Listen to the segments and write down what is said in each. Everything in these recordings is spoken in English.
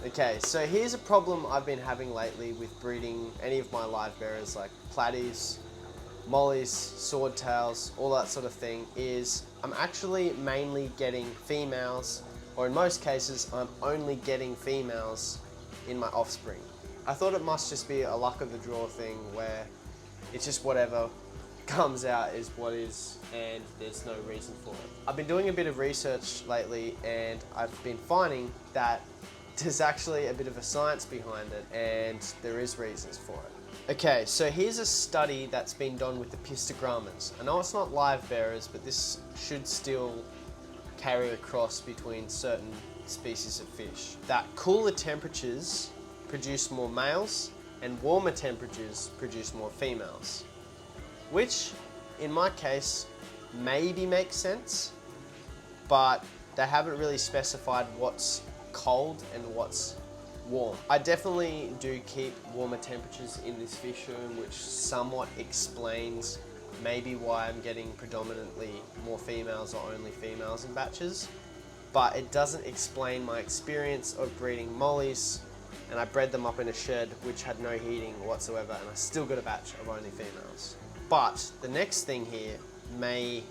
Okay, so here's a problem I've been having lately with breeding any of my live bearers like platies, mollies, swordtails, all that sort of thing, is I'm actually mainly getting females, or in most cases, I'm only getting females in my offspring. I thought it must just be a luck of the draw thing where it's just whatever comes out is what is, and there's no reason for it. I've been doing a bit of research lately and I've been finding that there's actually a bit of a science behind it and there is reasons for it. Okay, so here's a study that's been done with the pistogrammas. I know it's not live bearers, but this should still carry across between certain species of fish. That cooler temperatures produce more males and warmer temperatures produce more females. Which, in my case, maybe makes sense, but they haven't really specified what's cold and what's warm. I definitely do keep warmer temperatures in this fish room, which somewhat explains maybe why I'm getting predominantly more females or only females in batches, but it doesn't explain my experience of breeding mollies, and I bred them up in a shed which had no heating whatsoever, and I still got a batch of only females. But the next thing here may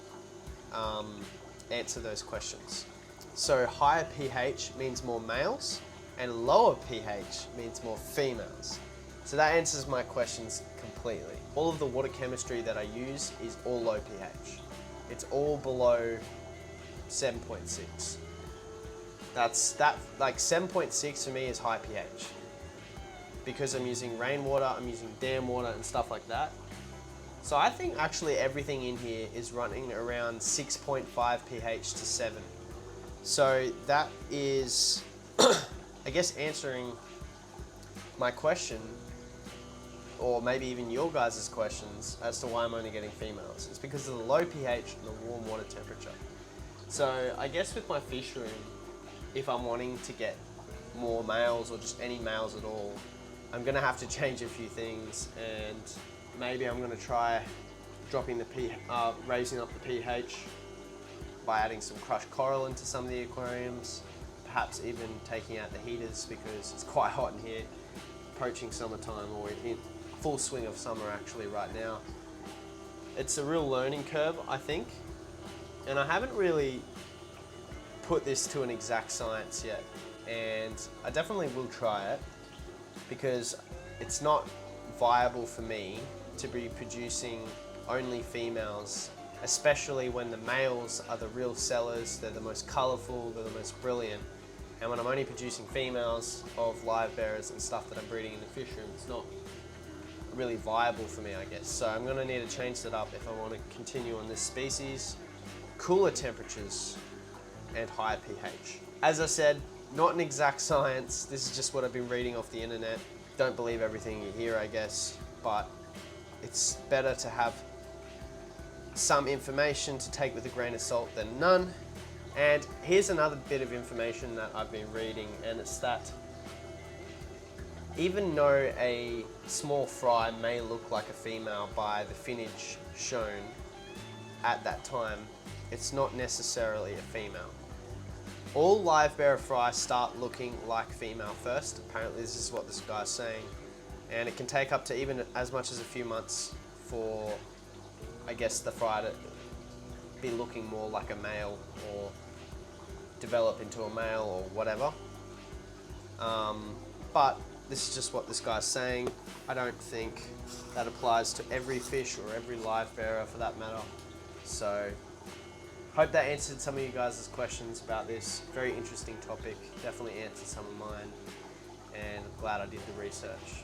answer those questions. So higher pH means more males and lower pH means more females. So that answers my questions completely. All of the water chemistry that I use is all low pH. It's all below 7.6. Like 7.6 for me is high pH. Because I'm using rainwater, I'm using dam water and stuff like that. So I think actually everything in here is running around 6.5 pH to 7. So that is, I guess, answering my question, or maybe even your guys' questions as to why I'm only getting females. It's because of the low pH and the warm water temperature. So I guess with my fish room, if I'm wanting to get more males or just any males at all, I'm gonna have to change a few things, and maybe I'm gonna try dropping the raising up the pH by adding some crushed coral into some of the aquariums, perhaps even taking out the heaters because it's quite hot in here, approaching summertime, or in full swing of summer actually right now. It's a real learning curve, I think, and I haven't really put this to an exact science yet, and I definitely will try it because it's not viable for me to be producing only females, especially when the males are the real sellers, they're the most colourful, they're the most brilliant, and when I'm only producing females of live bearers and stuff that I'm breeding in the fish room, it's not really viable for me, I guess. So I'm going to need to change that up if I want to continue on this species. Cooler temperatures and higher pH. As I said, not an exact science, this is just what I've been reading off the internet. Don't believe everything you hear, I guess, but it's better to have some information to take with a grain of salt than none. And here's another bit of information that I've been reading, and it's that even though a small fry may look like a female by the finnage shown at that time, it's not necessarily a female. All live bearer fry start looking like female first. Apparently this is what this guy's saying. And it can take up to even as much as a few months for, I guess, the fry to be looking more like a male or develop into a male or whatever. But this is just what this guy's saying. I don't think that applies to every fish or every live bearer for that matter. So hope that answered some of you guys' questions about this very interesting topic. Definitely answered some of mine, and glad I did the research.